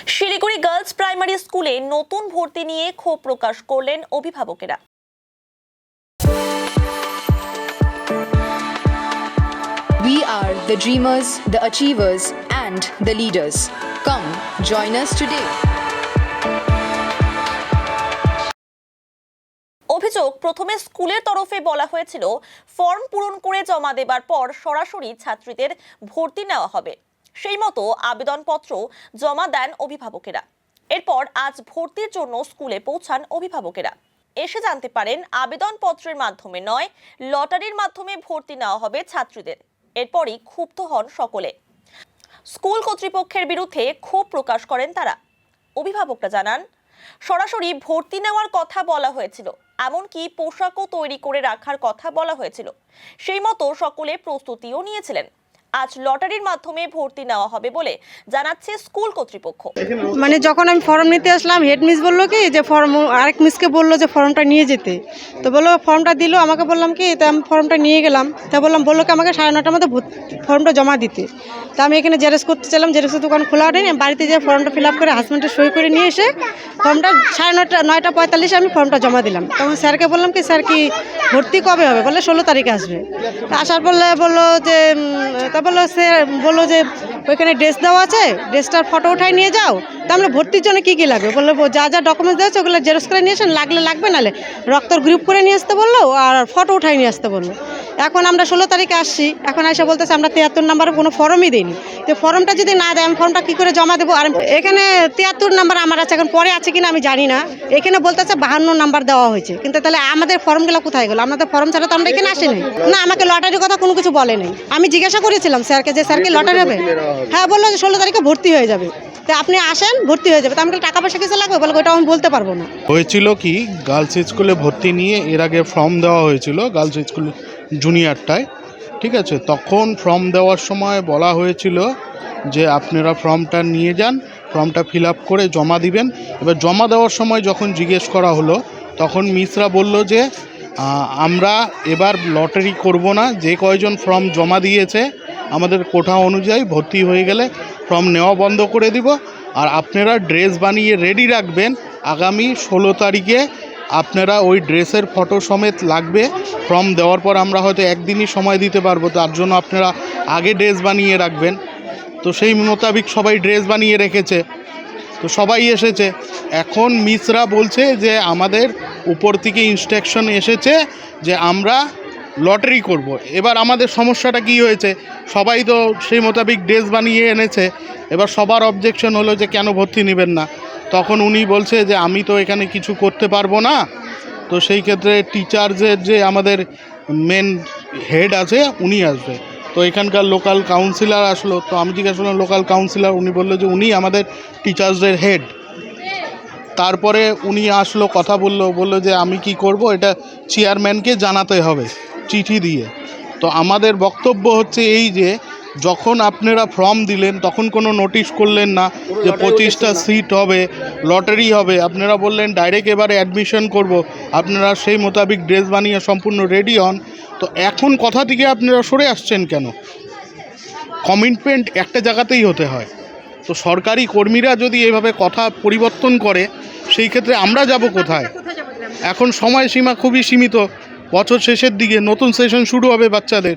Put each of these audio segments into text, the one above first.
Siliguri girls primary স্কুলে নতুন ভর্তি নিয়ে ক্ষোভ প্রকাশ করলেন অভিভাবকেরা। We are the dreamers, the achievers, and the leaders. Come, join us today. অভিযোগ, প্রথমে স্কুলের তরফে বলা হয়েছিল ফর্ম পূরণ করে জমা দেবার পর সরাসরি ছাত্রীদের ভর্তি নেওয়া হবে। সেই মতো আবেদনপত্র জমা দেন অভিভাবকেরা। এরপর আজ ভর্তির জন্য স্কুলে পৌঁছান অভিভাবকেরা। এসে জানতে পারেন আবেদনপত্রের মাধ্যমে নয়, লটারির মাধ্যমে ভর্তি নেওয়া হবে ছাত্রীদের। এরপরই ক্ষুব্ধ হন সকলে। স্কুল কর্তৃপক্ষের বিরুদ্ধে ক্ষোভ প্রকাশ করেন তারা। অভিভাবকরা জানান, সরাসরি ভর্তি নেওয়ার কথা বলা হয়েছিল, এমনকি পোশাকও তৈরি করে রাখার কথা বলা হয়েছিল। সেই মতো সকলে প্রস্তুতিও নিয়েছিলেন। আজ লটারির মাধ্যমে ভর্তি নেওয়া হবে বলে জানাচ্ছে স্কুল কর্তৃপক্ষ। মানে যখন আমি ফর্ম নিতে আসলাম, হেড মিস বললো কি যে ফর্ম, আরেক মিসকে বললো যে ফর্মটা নিয়ে যেতে। তো বললো ফর্মটা দিল, আমাকে বললাম কি, তা আমি ফর্মটা নিয়ে গেলাম। তা বললো কি আমাকে 9:30টার মধ্যে ফর্মটা জমা দিতে। তা আমি এখানে জেরক্স করতে চাইলাম, জেরক্সের দোকান খোলা নেই। আমি বাড়িতে যেয়ে ফর্মটা ফিল আপ করে হাজব্যান্ডের সই করে নিয়ে এসে ফর্মটা 9:45 আমি ফর্মটা জমা দিলাম। তখন স্যারকে বললাম কি, স্যার কি ভর্তি কবে হবে? বলে 16 তারিখে আসবে। আসার পর বললো যে তা বললো স্যার বললো যে ওইখানে ড্রেস দেওয়া আছে, ড্রেসটার ফটো উঠাই নিয়ে যাও। তা আমরা ভর্তির জন্য কী কী লাগবে বললো, যা যা ডকুমেন্টস দেওয়া আছে ওগুলো জেরক্স করে নিয়ে আসেন, লাগবে নাহলে রক্তর গ্রুপ করে নিয়ে আসতে বললো, আর ফটো উঠাই নিয়ে আসতে বললো। এখন আমরা 16 তারিখে আসছি, এখন এসে বলতেছে আমরা 73 নাম্বারে কোনো ফর্মই দিইনি। তো ফর্মটা যদি না দেয় আমি ফর্মটা কী করে জমা দেবো? আর এখানে 73 নাম্বার আমার আছে, এখন পরে আছে কিনা আমি জানি না। এখানে বলতেছে 52 নাম্বার দেওয়া হয়েছে, কিন্তু তাহলে আমাদের ফর্মগুলো কোথায় গেলো? আমাদের ফর্ম ছাড়া তো আমরা এখানে আসিনি। না, আমাকে লটারির কথা কোনো কিছু বলে নাই। আমি জিজ্ঞাসা করেছিলাম স্যারকে যে স্যার কি লটারি হবে? হ্যাঁ বললো যে 16 তারিখে ভর্তি হয়ে যাবে। তো আপনি আসেন, ভর্তি হয়ে যাবে। তো আমাকে টাকা পয়সা কিছু লাগবে? বলে ওইটা আমি বলতে পারবো না। হয়েছিল কি, গার্লস স্কুলে ভর্তি নিয়ে এর আগে ফর্ম দেওয়া হয়েছিল গার্লস স্কুল জুনিয়রটায়, ঠিক আছে। তখন ফর্ম দেওয়ার সময় বলা হয়েছিল যে আপনারা ফর্মটা নিয়ে যান, ফর্মটা ফিল আপ করে জমা দিবেন। এবার জমা দেওয়ার সময় যখন জিজ্ঞেস করা হলো, তখন মিসরা বলল যে আমরা এবার লটারি করব না, যে কয়জন ফর্ম জমা দিয়েছে আমাদের কোঠা অনুযায়ী ভর্তি হয়ে গেলে ফর্ম নেওয়া বন্ধ করে দিব। আর আপনারা ড্রেস বানিয়ে রেডি রাখবেন, আগামী 16 তারিখে আপনারা ওই ড্রেসের ফটো সমেত লাগবে। ফর্ম দেওয়ার পর আমরা হয়তো একদিনই সময় দিতে পারবো, তার জন্য আপনারা আগে ড্রেস বানিয়ে রাখবেন। তো সেই মোতাবিক সবাই ড্রেস বানিয়ে রেখেছে, তো সবাই এসেছে। এখন মিসরা বলছে যে আমাদের উপর থেকে ইনস্ট্রাকশন এসেছে যে আমরা লটারি করব। এবার আমাদের সমস্যাটা কি হয়েছে, সবাই তো সেই মোতাবিক ড্রেস বানিয়ে এনেছে। এবার সবার অবজেকশন হলো যে কেন ভর্তি নেবেন না। তখন উনি বলছে যে আমি তো এখানে কিছু করতে পারবো না। তো সেই ক্ষেত্রে টিচার্সের যে আমাদের মেন হেড আছে উনি আসবে। তো এখানকার লোকাল কাউন্সিলর আসলো। তো আমি জিজ্ঞাসা করলাম লোকাল কাউন্সিলর, উনি বললো যে উনি আমাদের টিচার্সদের হেড। তারপরে উনি আসলো, কথা বললো যে আমি কি করব, এটা চেয়ারম্যানকে জানাতে হবে চিঠি দিয়ে। তো আমাদের বক্তব্য হচ্ছে এই যে যখন আপনারা ফর্ম দিলেন তখন কোনো নোটিশ করলেন না যে 25টা সিট হবে, লটারি হবে। আপনারা বললেন ডাইরেক্ট এবারে অ্যাডমিশন করব, আপনারা সেই মোতাবিক ড্রেস বানিয়ে সম্পূর্ণ রেডি হন। তো এখন কথা থেকে আপনারা সরে আসছেন কেন? কমিটমেন্ট একটা জায়গাতেই হতে হয়। তো সরকারি কর্মীরা যদি এভাবে কথা পরিবর্তন করে, সেই ক্ষেত্রে আমরা যাব কোথায়? এখন সময়সীমা খুবই সীমিত, বছর শেষের দিকে নতুন সেশন শুরু হবে, বাচ্চাদের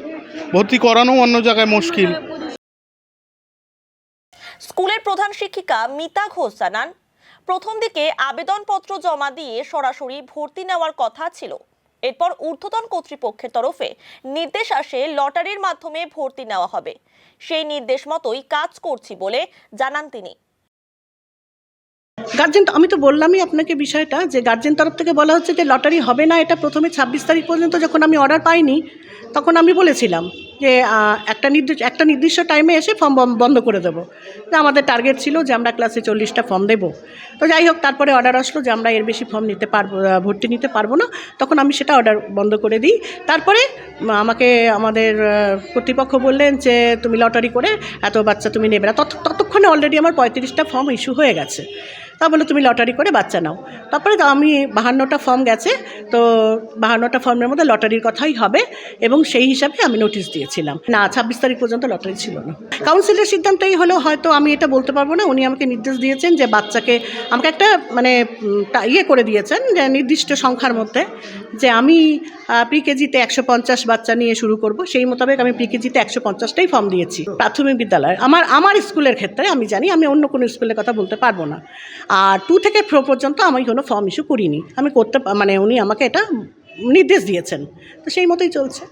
ভর্তি করানো অন্য জায়গায় মুশকিল। স্কুলের প্রধান শিক্ষিকা মিতা ঘোষ জানান, প্রথম দিকে আবেদনপত্র জমা দিয়ে সরাসরি ভর্তি নেওয়ার কথা ছিল। এরপর ঊর্ধ্বতন কর্তৃপক্ষের তরফে নির্দেশ আসে লটারির মাধ্যমে ভর্তি নেওয়া হবে। সেই নির্দেশ মতোই কাজ করছি বলে জানান তিনি। গার্জেন, আমি তো বললামই আপনাকে বিষয়টা, যে গার্জেন তরফ থেকে বলা হচ্ছে যে লটারি হবে না। এটা প্রথমে 26 তারিখ পর্যন্ত যখন আমি অর্ডার পাইনি, তখন আমি বলেছিলাম যে একটা নির্দিষ্ট টাইমে এসে ফর্ম বন্ধ করে দেবো। যে আমাদের টার্গেট ছিল যে আমরা ক্লাসে 40টা ফর্ম দেবো। তো যাই হোক, তারপরে অর্ডার আসলো যে আমরা এর বেশি ফর্ম ভর্তি নিতে পারবো না। তখন আমি সেটা অর্ডার বন্ধ করে দিই। তারপরে আমাকে আমাদের কর্তৃপক্ষ বললেন যে তুমি লটারি করে এত বাচ্চা তুমি নেবে না। ততক্ষণে অলরেডি আমার 35টা ফর্ম ইস্যু হয়ে গেছে। তা বলে তুমি লটারি করে বাচ্চা নাও। তারপরে তো আমি 52টা ফর্ম গেছে, তো 52টা ফর্মের মধ্যে লটারির কথাই হবে এবং সেই হিসাবে আমি নোটিশ দিয়েছিলাম। না, 26 তারিখ পর্যন্ত লটারি ছিল না। কাউন্সিলের সিদ্ধান্তই হলো, হয়তো আমি এটা বলতে পারবো না। উনি আমাকে নির্দেশ দিয়েছেন যে বাচ্চাকে, আমাকে একটা মানে ইয়ে করে দিয়েছেন যে নির্দিষ্ট সংখ্যার মধ্যে, যে আমি প্রিকেজিতে 150 বাচ্চা নিয়ে শুরু করব। সেই মোতাবেক আমি প্রিকেজিতে 150টাই ফর্ম দিয়েছি। প্রাথমিক বিদ্যালয় আমার স্কুলের ক্ষেত্রে আমি জানি, আমি অন্য কোনো স্কুলের কথা বলতে পারবো না। আর 2 থেকে 4 পর্যন্ত আমি কোনো ফর্ম ইস্যু করিনি। আমি উনি আমাকে এটা নির্দেশ দিয়েছেন, তো সেই মতোই চলছে।